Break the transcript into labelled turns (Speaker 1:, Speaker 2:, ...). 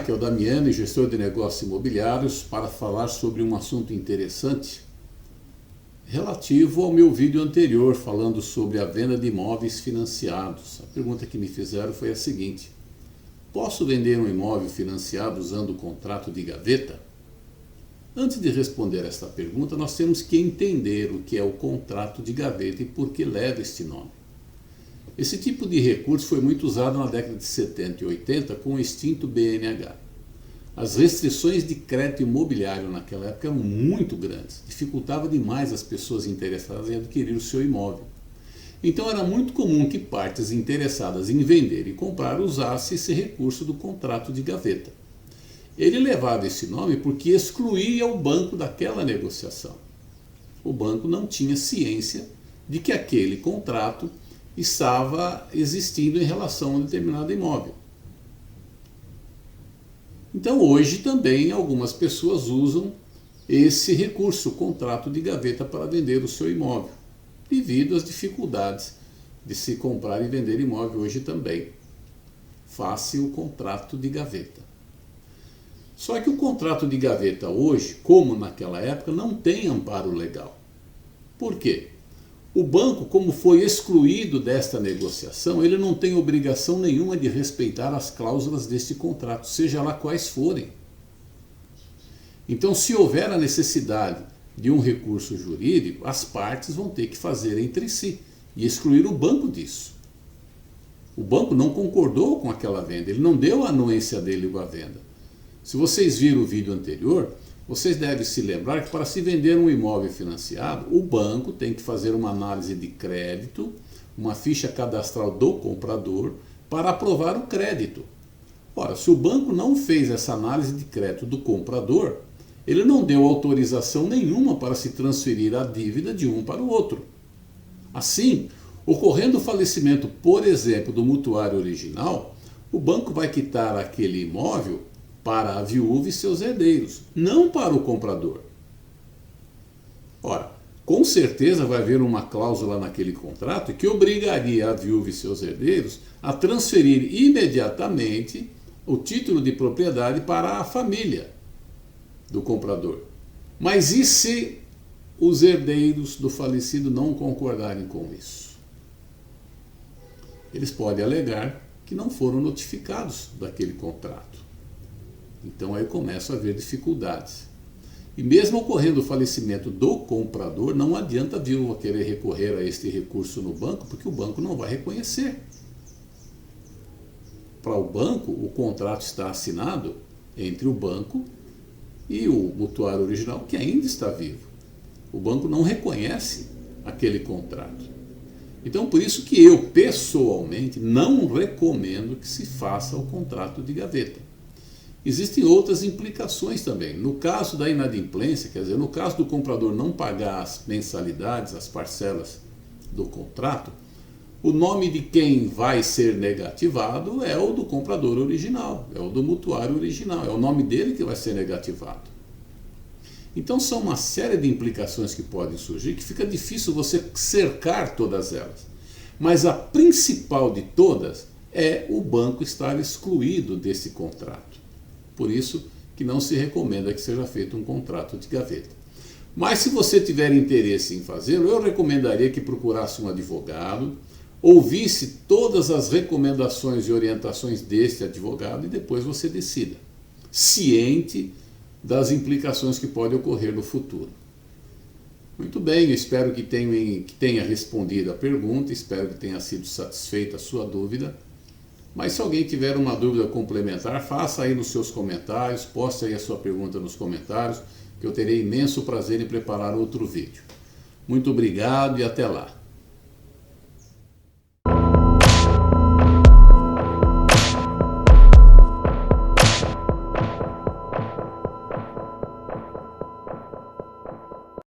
Speaker 1: aqui é o Damiani, gestor de negócios imobiliários, para falar sobre um assunto interessante relativo ao meu vídeo anterior, falando sobre a venda de imóveis financiados. A pergunta que me fizeram foi a seguinte: posso vender um imóvel financiado usando o contrato de gaveta? Antes de responder esta pergunta, nós temos que entender o que é o contrato de gaveta e por que leva este nome. Esse tipo de recurso foi muito usado na década de 70 e 80 com o extinto BNH. As restrições de crédito imobiliário naquela época eram muito grandes, dificultava demais as pessoas interessadas em adquirir o seu imóvel. Então era muito comum que partes interessadas em vender e comprar usassem esse recurso do contrato de gaveta. Ele levava esse nome porque excluía o banco daquela negociação. O banco não tinha ciência de que aquele contrato estava existindo em relação a um determinado imóvel. Então hoje também algumas pessoas usam esse recurso, o contrato de gaveta, para vender o seu imóvel, devido às dificuldades de se comprar e vender imóvel hoje também. Faça o contrato de gaveta. Só que o contrato de gaveta hoje, como naquela época, não tem amparo legal. Por quê? O banco, como foi excluído desta negociação, ele não tem obrigação nenhuma de respeitar as cláusulas deste contrato, seja lá quais forem. Então, se houver a necessidade de um recurso jurídico, as partes vão ter que fazer entre si e excluir o banco disso. O banco não concordou com aquela venda, ele não deu a anuência dele com a venda. Se vocês viram o vídeo anterior, vocês devem se lembrar que para se vender um imóvel financiado, o banco tem que fazer uma análise de crédito, uma ficha cadastral do comprador para aprovar o crédito. Ora, se o banco não fez essa análise de crédito do comprador, ele não deu autorização nenhuma para se transferir a dívida de um para o outro. Assim, ocorrendo o falecimento, por exemplo, do mutuário original, o banco vai quitar aquele imóvel para a viúva e seus herdeiros, não para o comprador. Ora, com certeza vai haver uma cláusula naquele contrato que obrigaria a viúva e seus herdeiros a transferir imediatamente o título de propriedade para a família do comprador. Mas e se os herdeiros do falecido não concordarem com isso? Eles podem alegar que não foram notificados daquele contrato. Então aí começa a haver dificuldades. E mesmo ocorrendo o falecimento do comprador, não adianta a viúva querer recorrer a este recurso no banco, porque o banco não vai reconhecer. Para o banco, o contrato está assinado entre o banco e o mutuário original, que ainda está vivo. O banco não reconhece aquele contrato. Então, por isso que eu, pessoalmente, não recomendo que se faça o contrato de gaveta. Existem outras implicações também. No caso da inadimplência, quer dizer, no caso do comprador não pagar as mensalidades, as parcelas do contrato, o nome de quem vai ser negativado é o do comprador original, é o do mutuário original, é o nome dele que vai ser negativado. Então são uma série de implicações que podem surgir que fica difícil você cercar todas elas. Mas a principal de todas é o banco estar excluído desse contrato. Por isso que não se recomenda que seja feito um contrato de gaveta. Mas se você tiver interesse em fazê-lo, eu recomendaria que procurasse um advogado, ouvisse todas as recomendações e orientações deste advogado e depois você decida, ciente das implicações que podem ocorrer no futuro. Muito bem, eu espero que tenha respondido a pergunta, espero que tenha sido satisfeita a sua dúvida. Mas se alguém tiver uma dúvida complementar, faça aí nos seus comentários, poste aí a sua pergunta nos comentários, que eu terei imenso prazer em preparar outro vídeo. Muito obrigado e até lá.